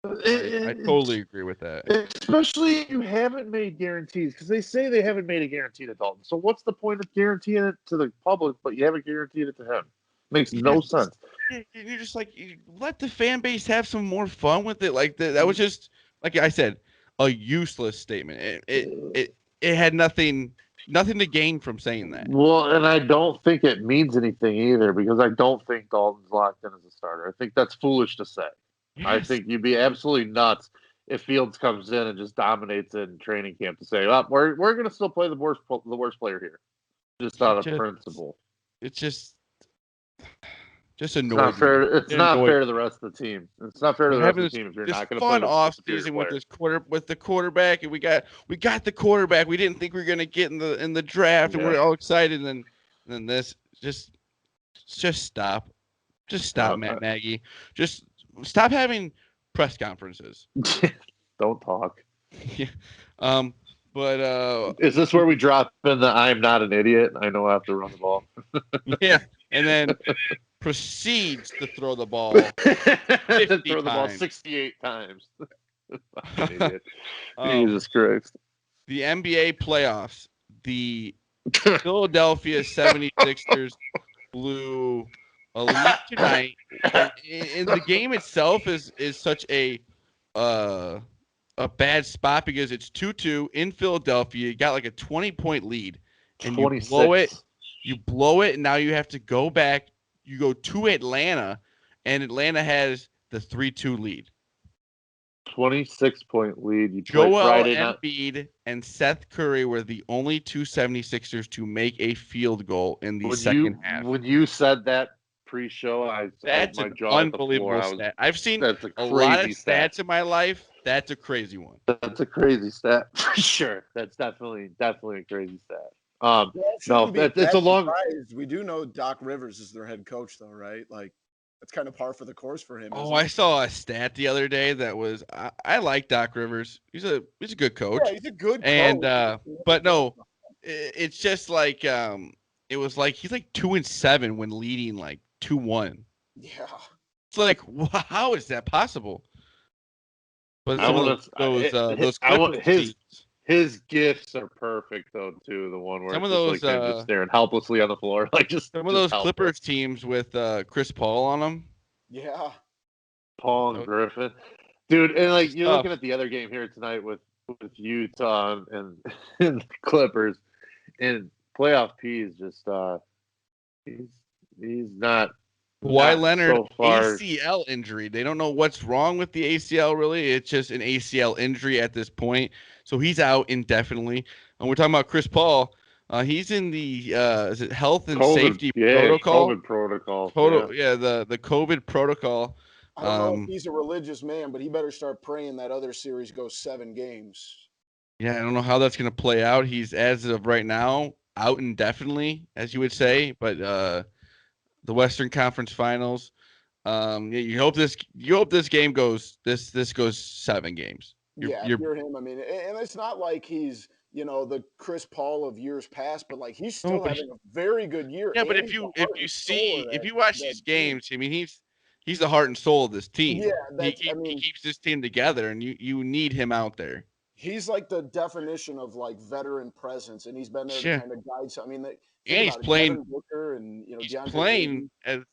I totally agree with that. Especially if you haven't made guarantees, because they say they haven't made a guarantee to Dalton. So what's the point of guaranteeing it to the public, but you haven't guaranteed it to him? Makes no sense. You're just like, let the fan base have some more fun with it. Like that was just, like I said, a useless statement. It had nothing to gain from saying that. Well, and I don't think it means anything either, because I don't think Dalton's locked in as a starter. I think that's foolish to say. Yes. I think you'd be absolutely nuts if Fields comes in and just dominates in training camp to say, "Oh, we're going to still play the worst player here," just out of principle. It's just annoying. It's not fair to the rest of the team. It's not fair to the rest of the team if you're not going to play the off season with the quarterback, and we got the quarterback we didn't think we were going to get in the draft, and we're all excited, and then this just stop. Just stop, Matt Nagy. Just stop having press conferences. Don't talk. Yeah. But is this where we drop in the "I'm not an idiot, I know I have to run the ball"? Yeah, and then proceeds to throw the ball 50 throw the ball times. 68 times. Fucking idiot. Jesus Christ. The NBA playoffs. The Philadelphia 76ers blew a lead tonight. And the game itself is such a bad spot, because it's 2-2 in Philadelphia. You got like a 20-point lead, and 26. You blow it, and now you have to go back. You go to Atlanta, and Atlanta has the 3-2 lead. 26-point lead. Joel Embiid and Seth Curry were the only two 76ers to make a field goal in the second half. When you said that pre-show, that's an unbelievable stat. I've seen a lot of stats in my life. That's a crazy one. That's a crazy stat for sure. That's definitely a crazy stat. It's a long. We do know Doc Rivers is their head coach, though, right? Like, that's kind of par for the course for him. I saw a stat the other day that was I like Doc Rivers. He's a good coach. Yeah, he's a good coach. And but no, it's just like it was like he's like 2-7 when leading like 2-1. Yeah, it's like, how is that possible? But those his gifts are perfect though too. The one where some of those just, just staring helplessly on the floor, like some of those Clippers teams with Chris Paul on them. Yeah, Paul and Griffin, dude, and like you're looking at the other game here tonight with Utah and the Clippers, and playoff P is just he's not. Kawhi Leonard ACL injury. They don't know what's wrong with the ACL, really. It's just an ACL injury at this point. So he's out indefinitely. And we're talking about Chris Paul. He's in the is it health and COVID, safety yeah, protocol? COVID protocol. Total, yeah, the COVID protocol. I don't know if he's a religious man, but he better start praying that other series goes 7 games. Yeah, I don't know how that's going to play out. He's, as of right now, out indefinitely, as you would say. But the Western Conference Finals, yeah, you hope this game goes this goes 7 games. If you're him, I mean, and it's not like he's the Chris Paul of years past, but like he's still having a very good year. Yeah, but and if you watch these games, I mean, he's the heart and soul of this team. Yeah, he keeps this team together, and you need him out there. He's like the definition of like veteran presence, and he's been there to kind of guide. So I mean, he's playing. Booker and he's playing as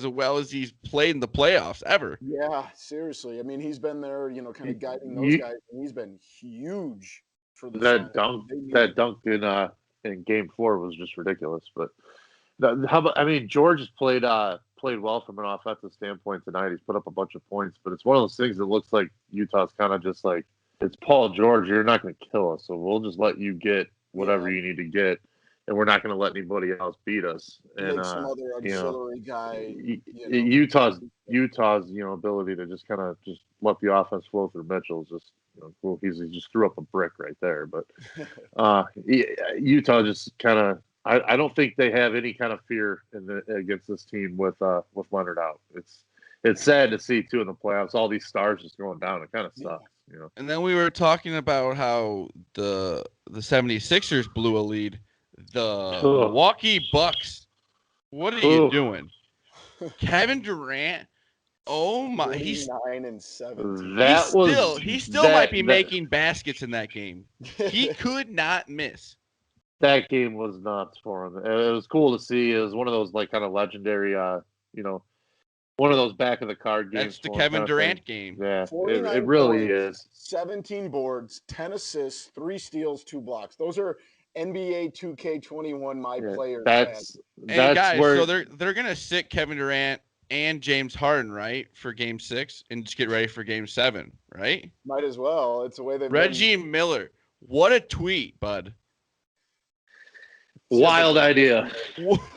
well as he's played in the playoffs ever. Yeah, seriously. I mean, he's been there, kind of guiding those guys, and he's been huge for that dunk. That dunk in Game 4 was just ridiculous. But how about? I mean, George has played well from an offensive standpoint tonight. He's put up a bunch of points, but it's one of those things that looks like Utah's kind of just like, it's Paul George. You're not going to kill us, so we'll just let you get whatever you need to get, and we're not going to let anybody else beat us. And some other auxiliary guy. Utah's ability to just kind of just let the offense flow through Mitchell is just cool. He just threw up a brick right there. But Utah just kind of. I don't think they have any kind of fear against this team with Leonard out. It's sad to see too in the playoffs all these stars just going down. It kind of sucks. And then we were talking about how the 76ers blew a lead. The Milwaukee Bucks, what are you doing? Kevin Durant, oh my, he's 9-7. He still might be making baskets in that game. He could not miss. That game was nuts for him. It was cool to see. It was one of those like kind of legendary, one of those back of the card games. That's the Kevin Durant game. Yeah, it really is. 17 boards, 10 assists, 3 steals, 2 blocks. Those are NBA 2K21 players. That's guys, where... so they're gonna sit Kevin Durant and James Harden, right, for Game 6, and just get ready for Game 7, right? Might as well. It's the way they've Reggie Miller, what a tweet, bud. Wild idea.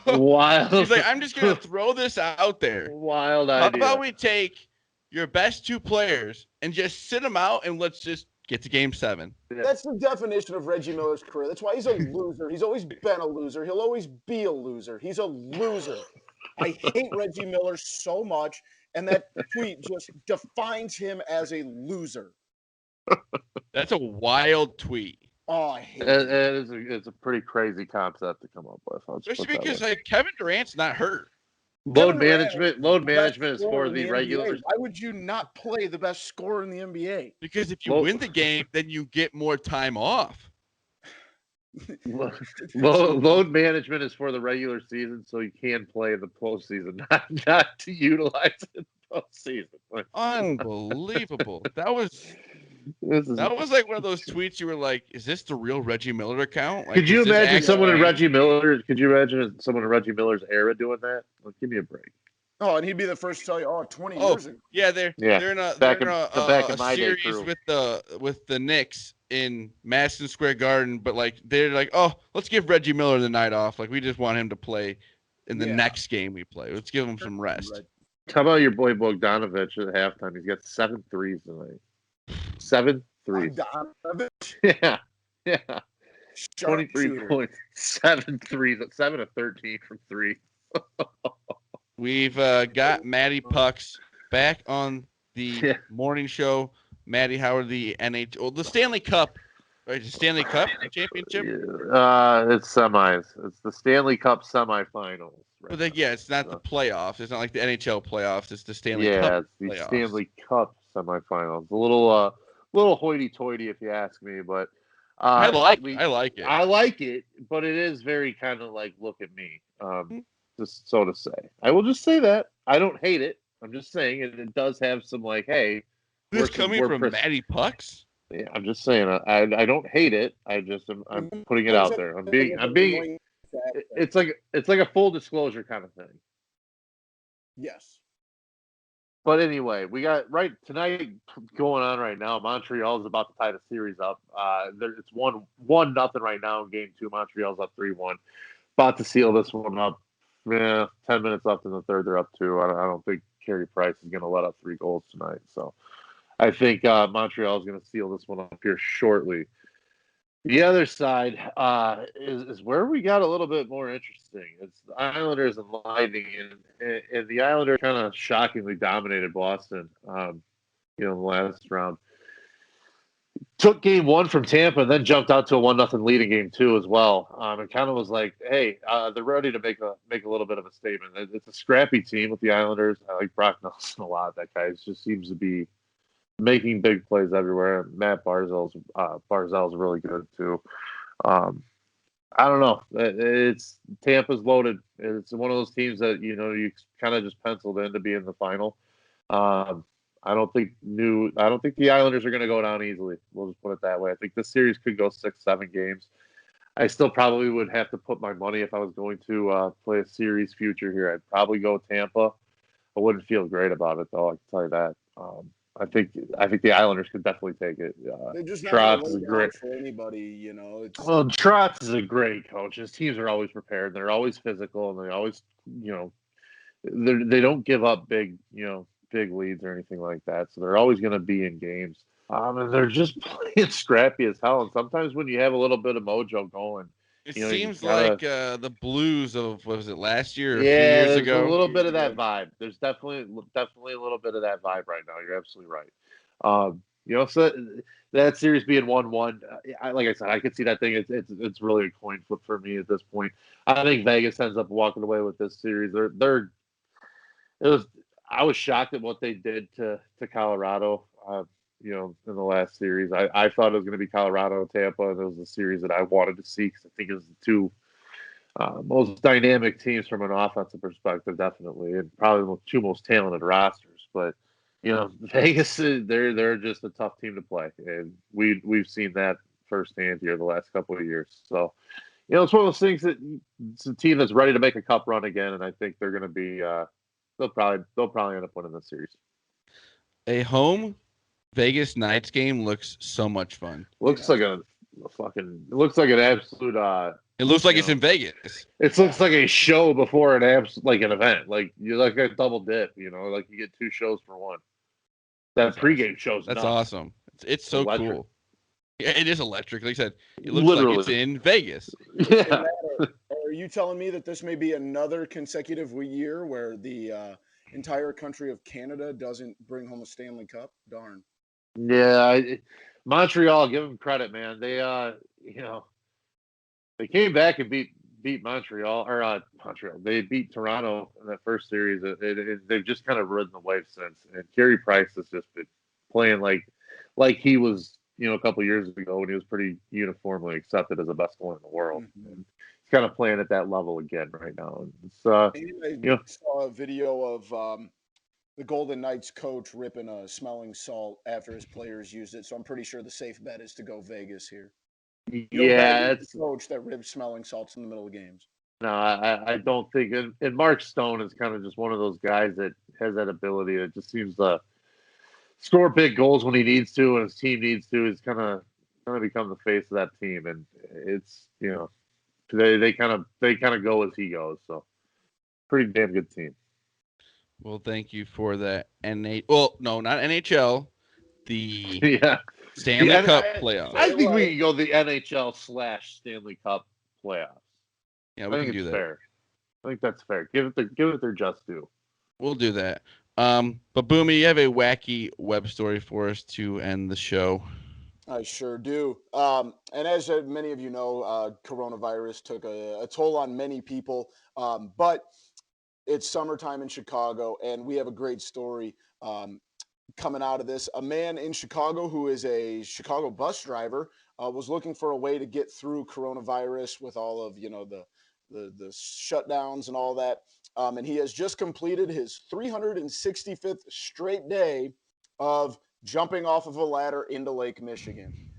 Wild. He's like, I'm just going to throw this out there. Wild idea. How about we take your best 2 players and just sit them out and let's just get to Game 7? That's the definition of Reggie Miller's career. That's why he's a loser. He's always been a loser. He'll always be a loser. He's a loser. I hate Reggie Miller so much, and that tweet just defines him as a loser. That's a wild tweet. Oh, I hate it. It's a pretty crazy concept to come up with. Especially because Kevin Durant's not hurt. Load management is for the regular. Why would you not play the best scorer in the NBA? Because if you win the game, then you get more time off. Load management is for the regular season, so you can play in the postseason, not to utilize it in the postseason. Unbelievable. That was like one of those tweets you were like, is this the real Reggie Miller account? Like, could you imagine someone in Reggie Miller's era doing that? Like, give me a break. Oh, and he'd be the first to tell you, 20 years ago. Yeah, they're in a series with the Knicks in Madison Square Garden, but like they're like, oh, let's give Reggie Miller the night off. Like, we just want him to play in the next game we play. Let's give him some rest. How about your boy Bogdanovich at halftime? He's got 7 threes tonight. 7 threes. Yeah. 23 points, 7 threes, 7 of 13 from 3. We've got Matty Pucks back on the morning show. Matty, how are the the Stanley Cup? Right, the Stanley Cup championship? It's semis. It's the Stanley Cup semifinals. Right, but it's not the playoffs. It's not like the NHL playoffs. It's the Stanley Cup. Yeah, it's the playoffs. Stanley Cup semifinals. A little hoity-toity, if you ask me, but I like it. I like it, but it is very kind of like, look at me, just so to say. I will just say that I don't hate it. I'm just saying it does have some like, hey, this coming from Matty Pucks. Yeah, I'm just saying I don't hate it. I'm putting it out there. I'm being. It's like a full disclosure kind of thing. Yes. But anyway, we got right tonight going on right now. Montreal is about to tie the series up. It's 1-0 right now in game 2. Montreal's up 3-1. About to seal this one up. Yeah, 10 minutes left in the third. They're up 2. I don't think Carey Price is going to let up 3 goals tonight. So I think Montreal is going to seal this one up here shortly. The other side is where we got a little bit more interesting. It's the Islanders and Lightning, and the Islanders kind of shockingly dominated Boston, in the last round. Took game 1 from Tampa and then jumped out to a 1-0 lead in game 2 as well. It kind of was like, hey, they're ready to make a little bit of a statement. It's a scrappy team with the Islanders. I like Brock Nelson a lot. That guy just seems to be making big plays everywhere. Matt Barzal's really good too. I don't know. It's Tampa's loaded. It's one of those teams that you kind of just penciled in to be in the final. I don't think the Islanders are going to go down easily. We'll just put it that way. I think this series could go 6-7 games. I still probably would have to put my money if I was going to play a series future here. I'd probably go Tampa. I wouldn't feel great about it though. I can tell you that. I think the Islanders could definitely take it. They're just not Trotz is great for anybody, Well, Trotz is a great coach. His teams are always prepared. They're always physical, and they always, they don't give up big leads or anything like that. So they're always going to be in games. And they're just playing scrappy as hell. And sometimes when you have a little bit of mojo going, it seems like the Blues of, what was it, last year or a few yeah, years ago? There's a little bit of that vibe. There's definitely a little bit of that vibe right now. You're absolutely right. So that series being 1-1, like I said, I could see that thing. It's really a coin flip for me at this point. I think Vegas ends up walking away with this series. I was shocked at what they did to Colorado. In the last series, I thought it was going to be Colorado, Tampa, and it was a series that I wanted to see because I think it was the two most dynamic teams from an offensive perspective, definitely, and probably the 2 most talented rosters. But Vegas, they're just a tough team to play, and we've seen that firsthand here the last couple of years. So, it's one of those things that it's a team that's ready to make a cup run again, and I think they're going to be. They'll probably end up winning this series. A home Vegas Knights game looks so much fun. Looks like an absolute. It looks like it's in Vegas. It looks like a show before an event. Like you like a double dip. Like you get 2 shows for one. That pregame show's that's nuts. awesome. It's so electric. Cool. Yeah, it is electric. Like I said, it looks Literally. like it's in Vegas. Yeah. Are you telling me that this may be another consecutive year where the entire country of Canada doesn't bring home a Stanley Cup? Darn. Yeah, Montreal, give them credit, man. They they came back and beat Montreal Montreal. They beat Toronto in that first series. They've just kind of ridden the wave since. And Carey Price has just been playing like he was a couple of years ago when he was pretty uniformly accepted as the best goalie in the world. Mm-hmm. And he's kind of playing at that level again right now. It's I saw a video of the Golden Knights coach ripping a smelling salt after his players used it. So I'm pretty sure the safe bet is to go Vegas here. It's the coach that rips smelling salts in the middle of games. No, I don't think. And Mark Stone is kind of just one of those guys that has that ability. That just seems to score big goals when he needs to, and his team needs to. He's kind of become the face of that team, and it's they kind of go as he goes. So pretty damn good team. Well, thank you for that. Well, no, not NHL. The Stanley Cup playoffs. I think we can go the NHL / Stanley Cup playoffs. Yeah, we can do that. Fair. I think that's fair. Give it their just due. We'll do that. But Boomy, you have a wacky web story for us to end the show. I sure do. And as many of you know, coronavirus took a toll on many people. But it's summertime in Chicago, and we have a great story coming out of this. A man in Chicago who is a Chicago bus driver was looking for a way to get through coronavirus with all of the shutdowns and all that. And he has just completed his 365th straight day of jumping off of a ladder into Lake Michigan.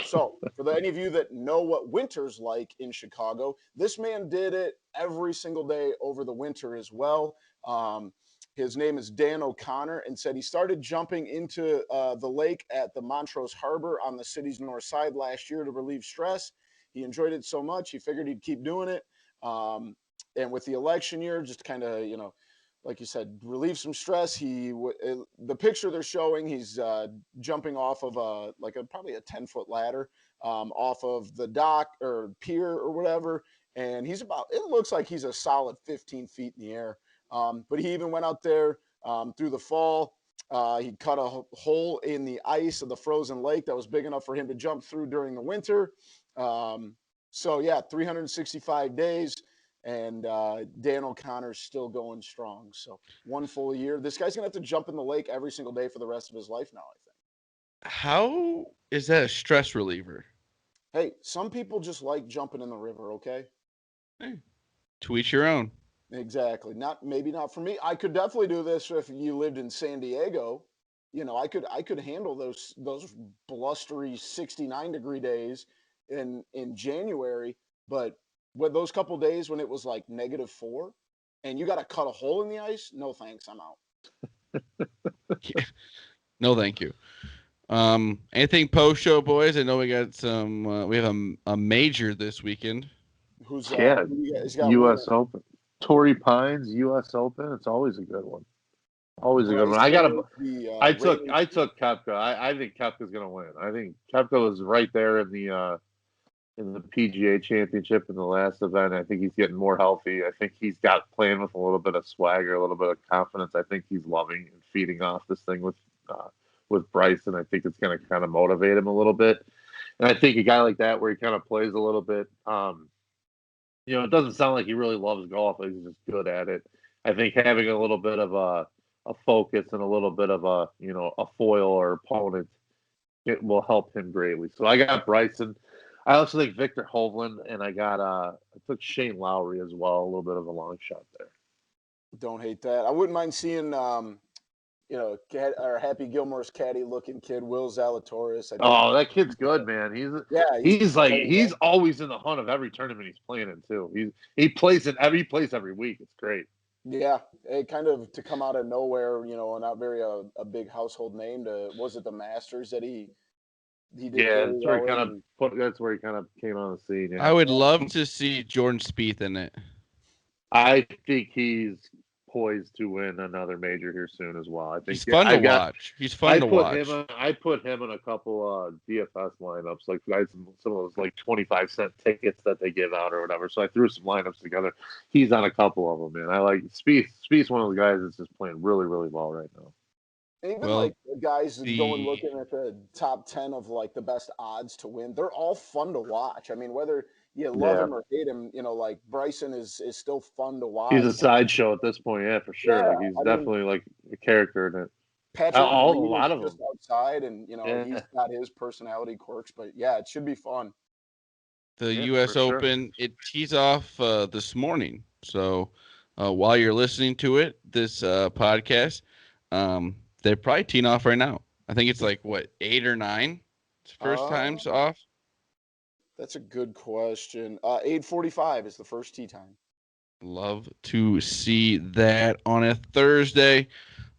So for any of you that know what winter's like in Chicago, this man did it every single day over the winter as well. His name is Dan O'Connor, and said he started jumping into the lake at the Montrose Harbor on the city's north side last year to relieve stress. He enjoyed it so much, he figured he'd keep doing it. And with the election year, just kind of, like you said, relieve some stress. The picture they're showing, he's jumping off of probably a 10-foot ladder off of the dock or pier or whatever. And it looks like he's a solid 15 feet in the air. But he even went out there through the fall. He cut a hole in the ice of the frozen lake that was big enough for him to jump through during the winter. 365 days. And Dan O'Connor's still going strong. So 1 full year. This guy's going to have to jump in the lake every single day for the rest of his life now, I think. How is that a stress reliever? Hey, some people just like jumping in the river, okay? Hey, to each your own. Exactly. Maybe not for me. I could definitely do this if you lived in San Diego. I could handle those blustery 69-degree days in January, but with those couple days when it was like -4 and you got to cut a hole in the ice, no thanks, I'm out. Yeah. No, thank you. Anything post show, boys? I know we got some. We have a major this weekend. Who's U.S. Open? Torrey Pines, U.S. Open. It's always a good one. Always a good one. I took Koepka. I think Koepka's going to win. I think Koepka was right there in the PGA Championship in the last event. I think he's getting more healthy. I think he's got playing with a little bit of swagger, a little bit of confidence. I think he's loving and feeding off this thing with Bryson. I think it's going to kind of motivate him a little bit. And I think a guy like that, where he kind of plays a little bit, it doesn't sound like he really loves golf, but he's just good at it. I think having a little bit of a focus and a little bit of a foil or opponent, it will help him greatly. So I got Bryson. I also think Victor Hovland, and I took Shane Lowry as well, a little bit of a long shot there. Don't hate that. I wouldn't mind seeing, Happy Gilmore's caddy-looking kid, Will Zalatoris. Oh, that kid's good, man. He's always in the hunt of every tournament he's playing in too. He plays every week. It's great. Yeah, it kind of to come out of nowhere, not very a big household name. Was it the Masters that he did? Yeah, that's where he kind of came on the scene. Yeah. I would love to see Jordan Spieth in it. I think he's poised to win another major here soon as well. I think he's fun to watch. He's fun to watch. I put him in a couple DFS lineups, like some of those like 25-cent tickets that they give out or whatever. So I threw some lineups together. He's on a couple of them, man. I like Spieth. Spieth's one of those guys that's just playing really, really well right now. And even like the guys going looking at the top 10 of like the best odds to win, they're all fun to watch. I mean, whether you love him or hate him, like Bryson is still fun to watch. He's a sideshow at this point, yeah, for sure. Yeah, like he's definitely like a character in it. Patrick a lot of them outside, and he's got his personality quirks, but yeah, it should be fun. The U.S. Open, it tees off this morning. So while you're listening to it, this podcast, they're probably teeing off right now. I think it's like, 8 or 9? It's first times off. That's a good question. 8:45 is the first tee time. Love to see that on a Thursday.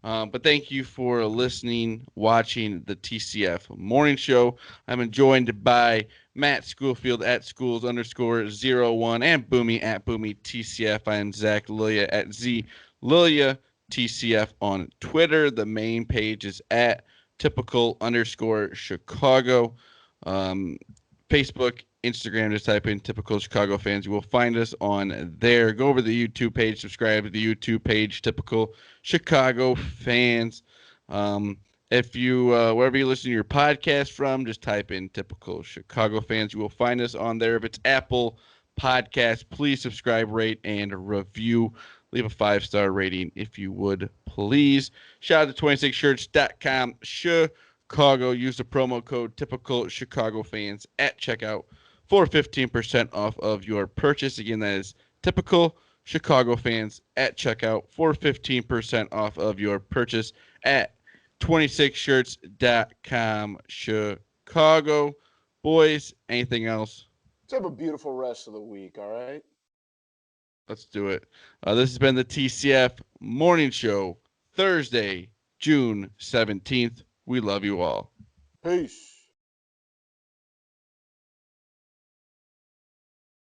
But thank you for listening, watching the TCF Morning Show. I'm joined by Matt Schoolfield at schools_01 and Boomy at Boomy TCF. I am Zach Lilia at Z Lilia TCF on Twitter. The main page is at typical_Chicago. Facebook, Instagram, just type in Typical Chicago Fans. You will find us on there. Go over to the YouTube page, subscribe to the YouTube page, Typical Chicago Fans. If you, wherever you listen to your podcast from, just type in Typical Chicago Fans. You will find us on there. If it's Apple Podcast, please subscribe, rate, and review. Leave a 5-star rating if you would, please. Shout out to 26shirts.com. Chicago. Use the promo code Typical Chicago Fans at checkout for 15% off of your purchase. Again, that is Typical Chicago Fans at checkout for 15% off of your purchase at 26shirts.com. Chicago. Boys, anything else? Let's have a beautiful rest of the week, all right? Let's do it. This has been the TCF Morning Show. Thursday, June 17th. We love you all. Peace.